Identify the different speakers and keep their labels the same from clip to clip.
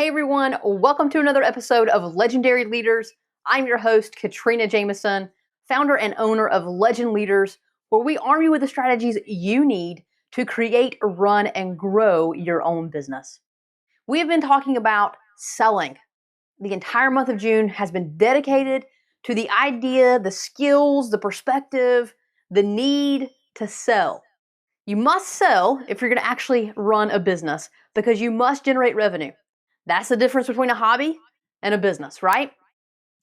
Speaker 1: Hey everyone, welcome to another episode of Legendary Leaders. I'm your host, Katrina Jameson, founder and owner of Legend Leaders, where we arm you with the strategies you need to create, run, and grow your own business. We have been talking about selling. The entire month of June has been dedicated to the idea, the skills, the perspective, the need to sell. You must sell if you're going to actually run a business because you must generate revenue. That's the difference between a hobby and a business, right?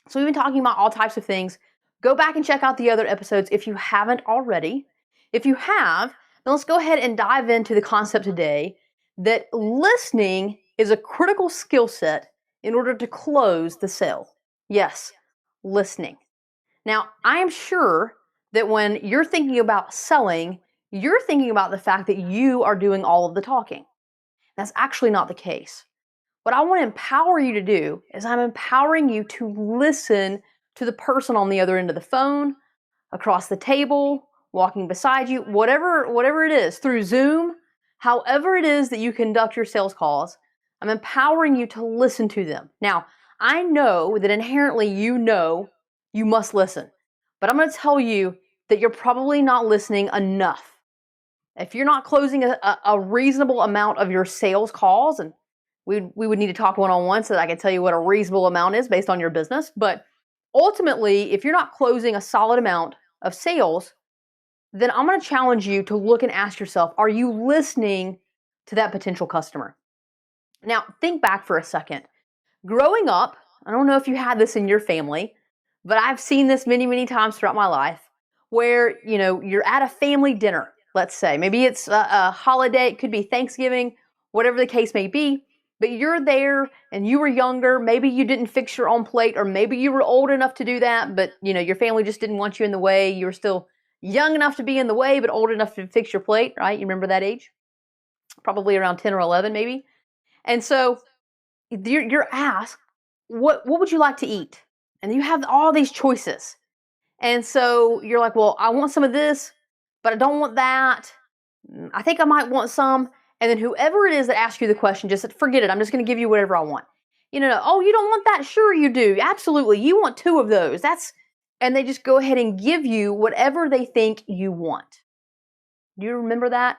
Speaker 1: So we've been talking about all types of things. Go back and check out the other episodes if you haven't already. If you have, then let's go ahead and dive into the concept today that listening is a critical skill set in order to close the sale. Yes, listening. Now, I am sure that when you're thinking about selling, you're thinking about the fact that you are doing all of the talking. That's actually not the case. What I want to empower you to do is I'm empowering you to listen to the person on the other end of the phone, across the table, walking beside you, whatever it is, through Zoom, however it is that you conduct your sales calls, I'm empowering you to listen to them. Now, I know that inherently you know you must listen, but I'm going to tell you that you're probably not listening enough. If you're not closing a reasonable amount of your sales calls, and we would need to talk one-on-one so that I can tell you what a reasonable amount is based on your business. But ultimately, if you're not closing a solid amount of sales, then I'm going to challenge you to look and ask yourself, are you listening to that potential customer? Now, think back for a second. Growing up, I don't know if you had this in your family, but I've seen this many, many times throughout my life where, you're at a family dinner, let's say. Maybe it's a holiday, it could be Thanksgiving, whatever the case may be. But you're there and you were younger. Maybe you didn't fix your own plate, or maybe you were old enough to do that, but your family just didn't want you in the way. You were still young enough to be in the way, but old enough to fix your plate, right? You remember that age? Probably around 10 or 11, maybe. And so you're asked, what would you like to eat? And you have all these choices. And so you're like, well, I want some of this, but I don't want that. I think I might want some. And then whoever it is that asks you the question, just forget it. I'm just going to give you whatever I want. Oh, you don't want that? Sure you do. Absolutely. You want 2 of those. And they just go ahead and give you whatever they think you want. Do you remember that?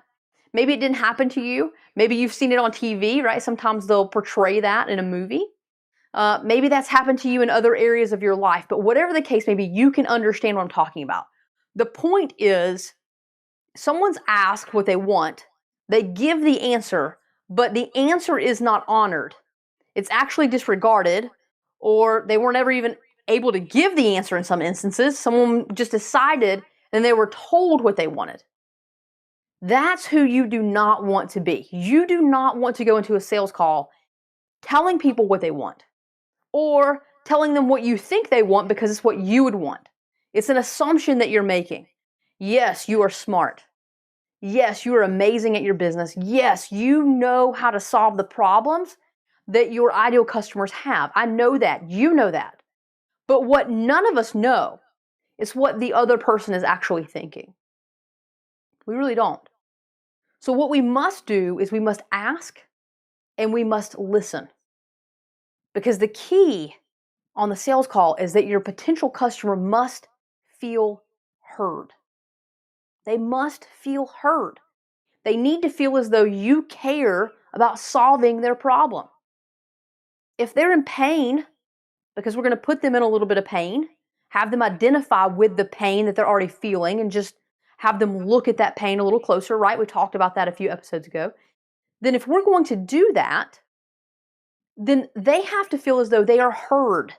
Speaker 1: Maybe it didn't happen to you. Maybe you've seen it on TV, right? Sometimes they'll portray that in a movie. Maybe that's happened to you in other areas of your life. But whatever the case may be, you can understand what I'm talking about. The point is, someone's asked what they want. They give the answer, but the answer is not honored. It's actually disregarded, or they weren't ever even able to give the answer in some instances. Someone just decided and they were told what they wanted. That's who you do not want to be. You do not want to go into a sales call telling people what they want, or telling them what you think they want because it's what you would want. It's an assumption that you're making. Yes, you are smart. Yes, you are amazing at your business. Yes, you know how to solve the problems that your ideal customers have. I know that. You know that. But what none of us know is what the other person is actually thinking. We really don't. So what we must do is we must ask and we must listen. Because the key on the sales call is that your potential customer must feel heard. They must feel heard. They need to feel as though you care about solving their problem. If they're in pain, because we're going to put them in a little bit of pain, have them identify with the pain that they're already feeling and just have them look at that pain a little closer, right? We talked about that a few episodes ago. Then if we're going to do that, then they have to feel as though they are heard,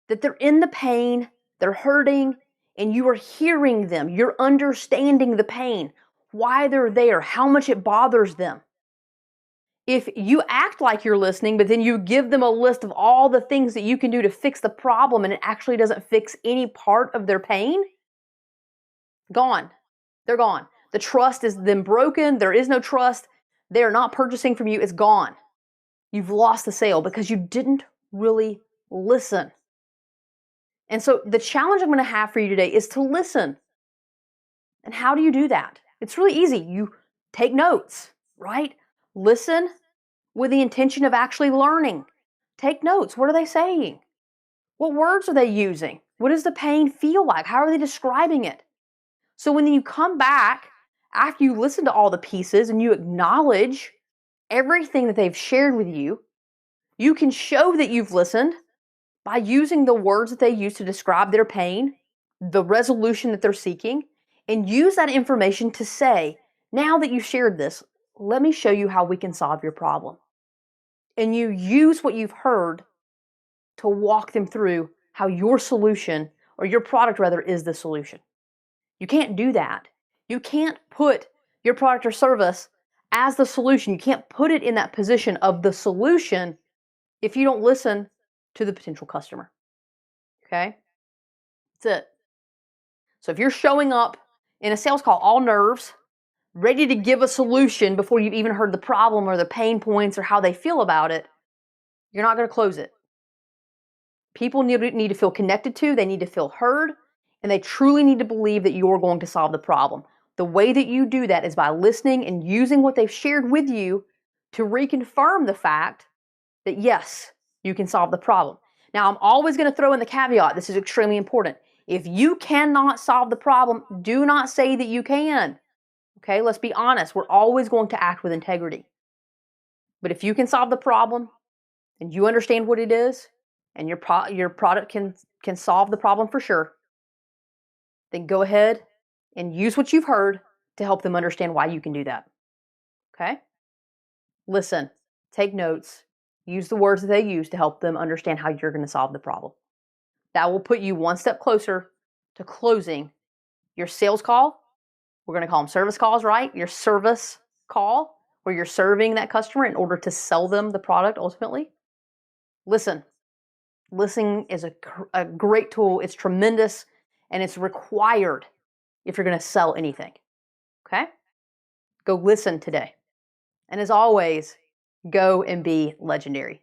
Speaker 1: that they're in the pain, they're hurting, and you are hearing them. You're understanding the pain, why they're there, how much it bothers them. If you act like you're listening, but then you give them a list of all the things that you can do to fix the problem and it actually doesn't fix any part of their pain, gone. They're gone. The trust is then broken. There is no trust. They are not purchasing from you. It's gone. You've lost the sale because you didn't really listen. And so the challenge I'm going to have for you today is to listen. And how do you do that? It's really easy. You take notes, right? Listen, with the intention of actually learning. Take notes. What are they saying? What words are they using? What does the pain feel like? How are they describing it? So when you come back after you listen to all the pieces and you acknowledge everything that they've shared with you, you can show that you've listened by using the words that they use to describe their pain, the resolution that they're seeking, and use that information to say, now that you've shared this, let me show you how we can solve your problem. And you use what you've heard to walk them through how your solution, or your product rather, is the solution. You can't do that. You can't put your product or service as the solution. You can't put it in that position of the solution if you don't listen to the potential customer. Okay? That's it. So if you're showing up in a sales call all nerves, ready to give a solution before you've even heard the problem or the pain points or how they feel about it, you're not going to close it. People need to feel connected to, they need to feel heard, and they truly need to believe that you're going to solve the problem. The way that you do that is by listening and using what they've shared with you to reconfirm the fact that yes, you can solve the problem. Now, I'm always going to throw in the caveat. This is extremely important. If you cannot solve the problem, do not say that you can. Okay, let's be honest. We're always going to act with integrity. But if you can solve the problem and you understand what it is, and your product can solve the problem for sure, then go ahead and use what you've heard to help them understand why you can do that. Okay? Listen, take notes, use the words that they use to help them understand how you're going to solve the problem. That will put you one step closer to closing your sales call. We're going to call them service calls, right? Your service call, where you're serving that customer in order to sell them the product ultimately. Listen. Listening is a great tool. It's tremendous, and it's required if you're going to sell anything. Okay? Go listen today. And as always, go and be legendary.